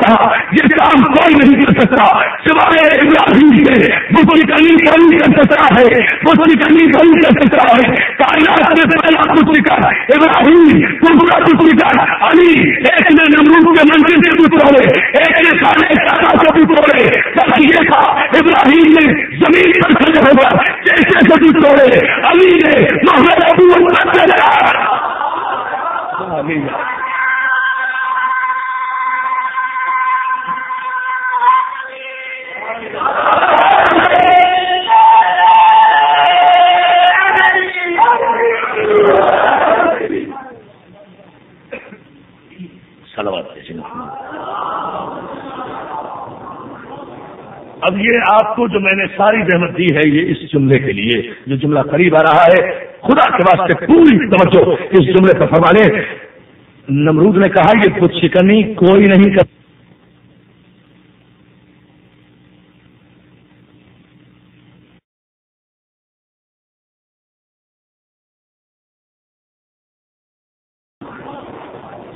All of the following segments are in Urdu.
کہا یہ کام کوئی نہیں کر سکتا سوائے ابراہیم کے، بت شکنی کوئی کر سکتا ہے، بت شکنی کوئی کر سکتا ہے، کائنات میں پہلا بت شکن ابراہیم، دوسرا بت شکن علی، ایک نے نمرود کے منزل سے بت توڑے، ایک نے خانہ کعبہ سے بت توڑے، بس یہ تھا ابراہیم نے زمین پر کھڑے ہو کر کیسے سے بت توڑے، علی نے محمد ابو بکر سے لڑا۔ اب یہ آپ کو جو میں نے ساری زحمت دی ہے یہ اس جملے کے لیے، جو جملہ قریب آ رہا ہے، خدا کے واسطے پوری توجہ اس جملے پر فرمانے۔ نمرود نے کہا یہ بت شکنی کوئی نہیں کر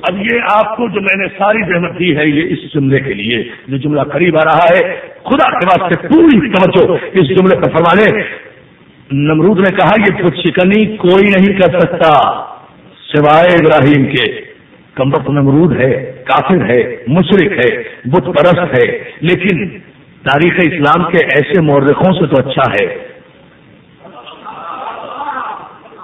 اب یہ آپ کو جو میں نے ساری زحمت دی ہے یہ اس جملے کے لیے، جو جملہ قریب آ رہا ہے، خدا کے واسطے پوری توجہ اس جملے پر فرمانے۔ نمرود نے کہا یہ بت شکنی کوئی نہیں کر سکتا سوائے ابراہیم کے۔ کمبخت نمرود ہے، کافر ہے، مشرک ہے، بت پرست ہے، لیکن تاریخ اسلام کے ایسے مورخوں سے تو اچھا ہے۔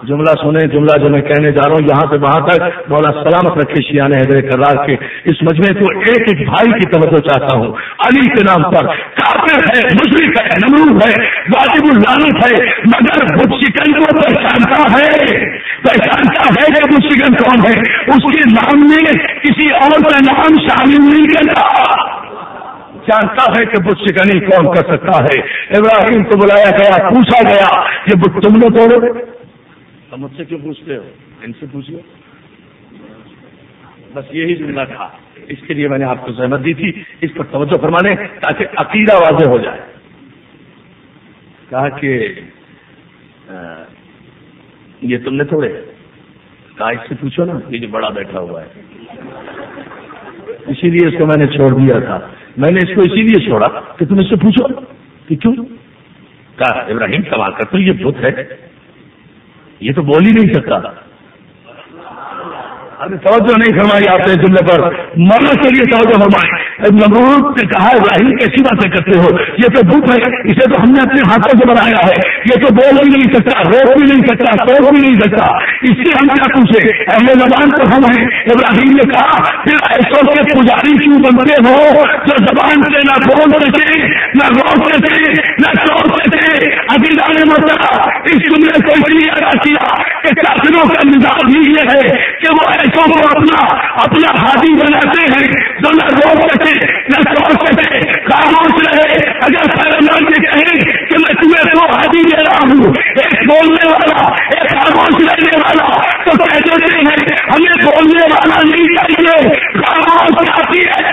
جملہ سنیں، جملہ جو میں کہنے جا رہا ہوں یہاں سے وہاں تک مولا سلامت رکھے شیعہ حیدر کرار کے اس مجمع کو ایک ایک بھائی کی توجہ چاہتا ہوں۔ علی کے نام پر کافر ہے، مشرک ہے، نمرود ہے، واجب اللعنت ہے، مگر بت شکن کو پہچانتا ہے کہ بت شکن کون ہے، اس کے نام میں کسی اور کا نام شامل نہیں کرتا، جانتا ہے کہ بت شکنی کون کر سکتا ہے۔ ابراہیم کو بلایا گیا، پوچھا گیا یہ بت تم نے توڑے؟ تم مجھ سے کیوں پوچھتے ہو، ان سے پوچھو۔ بس یہی جملہ تھا، اس کے لیے میں نے آپ کو زحمت دی تھی، اس پر توجہ فرمانے تاکہ عقیدہ واضح ہو جائے۔ کہا کہ یہ تم نے توڑے؟ کہا اس سے پوچھو نا، یہ جو بڑا بیٹھا ہوا ہے، اسی لیے اس کو میں نے چھوڑ دیا تھا، میں نے اس کو اسی لیے چھوڑا کہ تم اس سے پوچھو کہ کیوں۔ کہا ابراہیم سوال کرتے یہ بت ہے، یہ تو بول ہی نہیں سکتا۔ ارے توجہ نہیں فرمائی آپ نے جملے پر، مرنے کے لیے توجہ فرمائی۔ نمرود نے کہا ابراہیم کیسی باتیں کرتے ہو، یہ تو بت ہے، اسے تو ہم نے اپنے ہاتھوں سے بنایا ہے، یہ تو بول بھی نہیں سکتا، روک بھی نہیں سکتا، توڑ بھی نہیں سکتا، اس سے ہم کیا پوچھے، اہل زبان تو ہم ہیں۔ ابراہیم نے کہا پھر ایسوں کے پجاری کیوں بنتے ہو جو زبان سے نہ بول سکے، نہ روک سکے، نہ توڑ سکے۔ عقیدہ نے مسئلہ اس جملے کو اس لیے ادا کیا کہ کافروں کا مزاج ہی یہ ہے کہ وہ ایسوں کو اپنا ہادی بناتے ہیں جو نہ روک سکے نہ توڑ سکے، خاموش رہے۔ اگر پیغمبر یہ کہیں کہ میں تمہیں تو ہادی دے رہا ہوں، ایک بولنے والا، ایک خاموش رہنے والا، تو کہہ دیتے ہیں ہمیں بولنے والا نہیں چاہیے، خاموش کافی ہے۔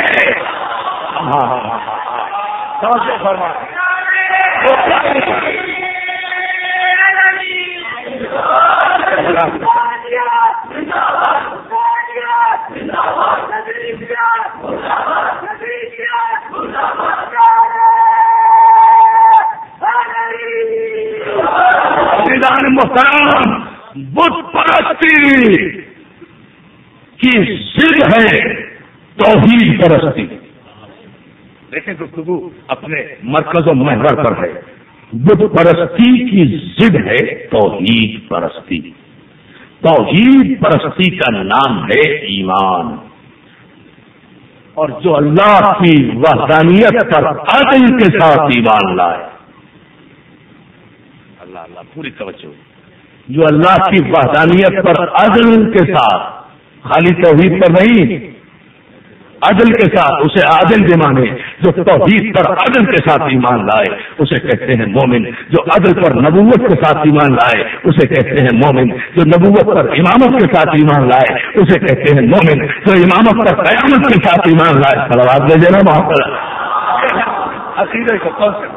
محترم، بت پرستی کی ضد ہے توحید پرستی۔ دیکھیں گفتگو اپنے مرکز و محور پر ہے۔ بت پرستی کی ضد ہے توحید پرستی۔ توحید پرستی کا نام ہے ایمان، اور جو اللہ کی وحدانیت پر عدل کے ساتھ ایمان لائے، اللہ پوری توجہ، جو اللہ کی وحدانیت پر عدل کے ساتھ، خالی توحید پر نہیں، عدل کے ساتھ، اسے عادل بھی مانے، جو توحید پر عدل کے ساتھ ایمان لائے اسے کہتے ہیں مومن، جو عدل پر نبوت کے ساتھ ایمان لائے اسے کہتے ہیں مومن، جو نبوت پر امامت کے ساتھ ایمان لائے اسے کہتے ہیں مومن، جو امامت پر قیامت کے ساتھ ایمان لائے۔ صلوات دے دینا محمد۔ عقیدہ کا کون سا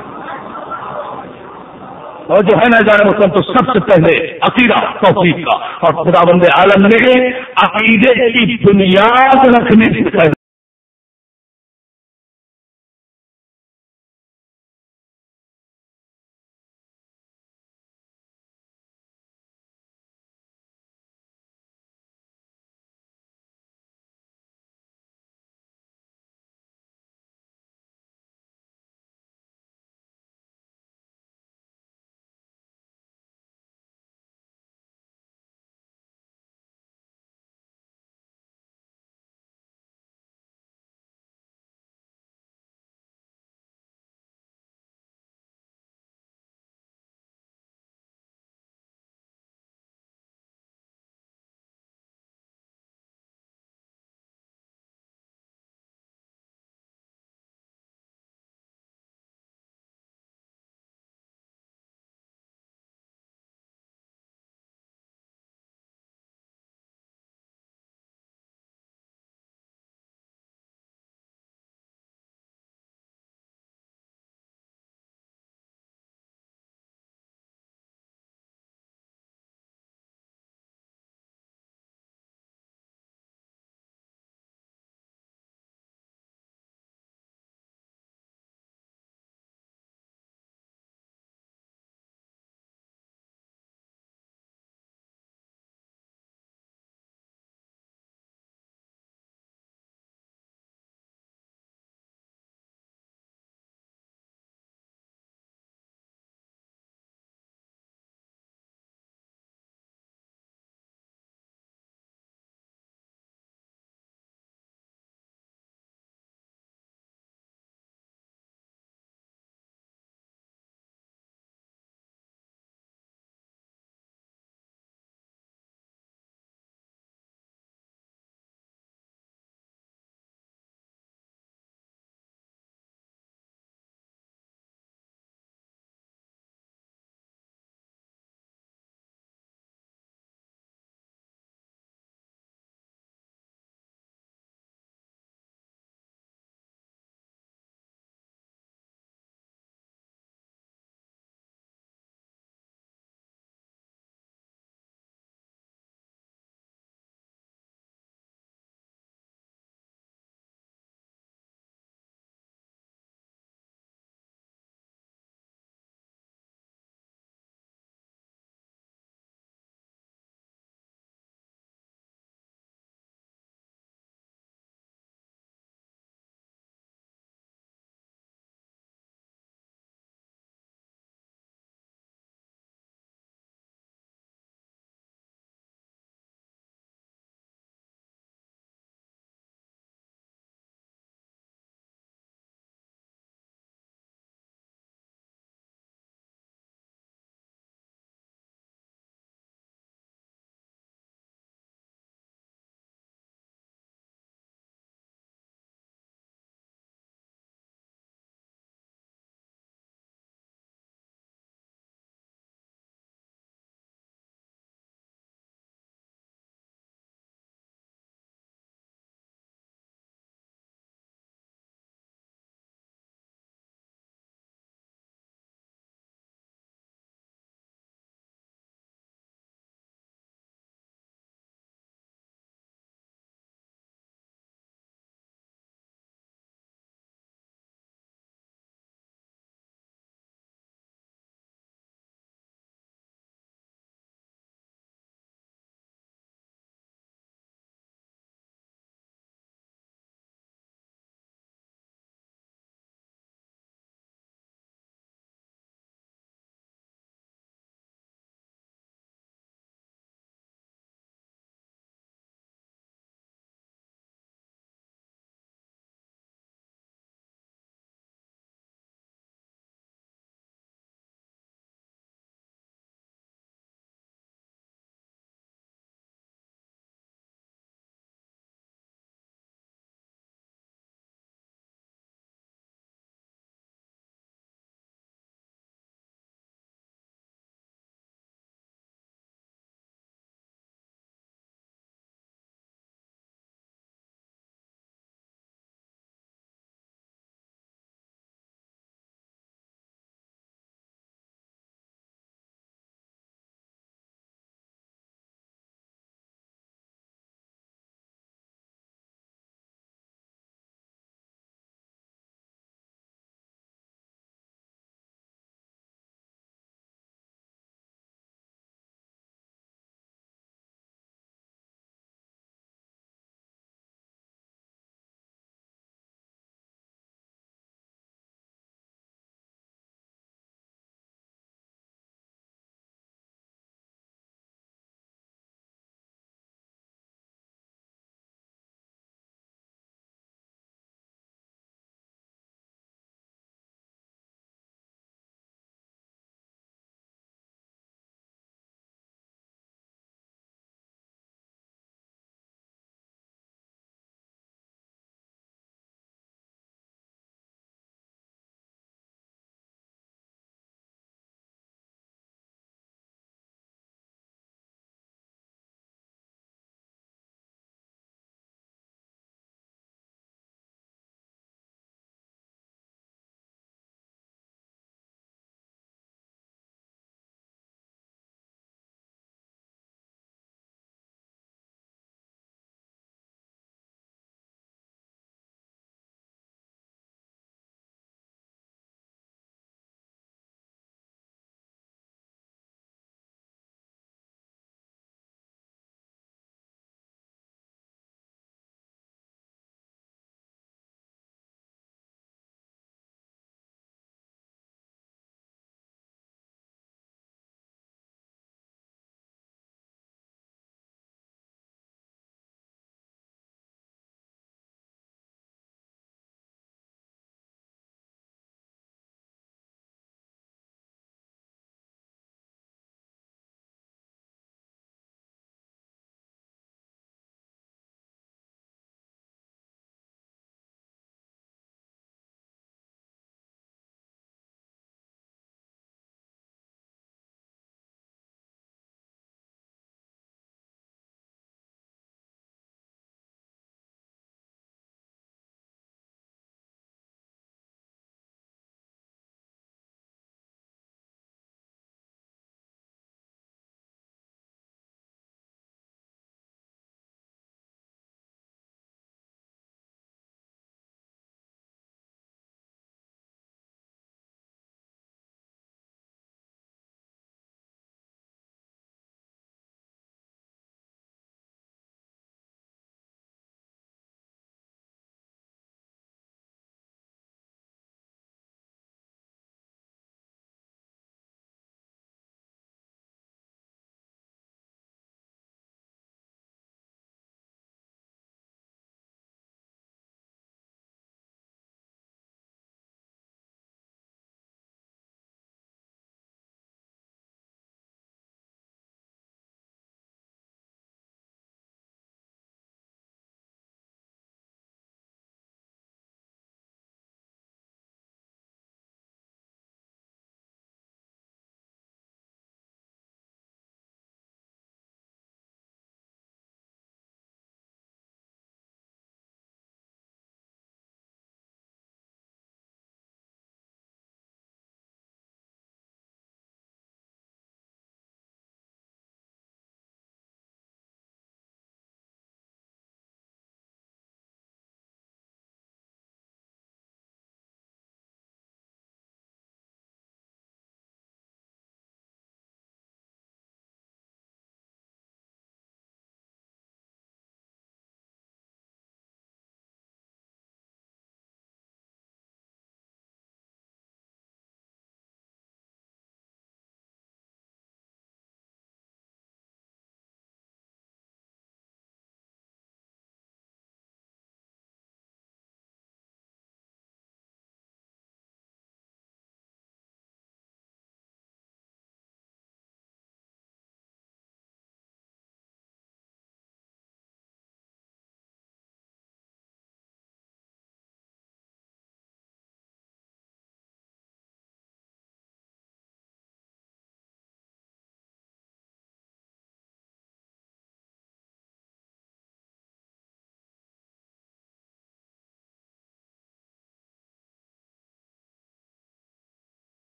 اور جو ہے نا جانے مسلم تو سب سے پہلے عقیدہ توحید کا، اور خداوند عالم نے عقیدے کی بنیاد رکھنے سے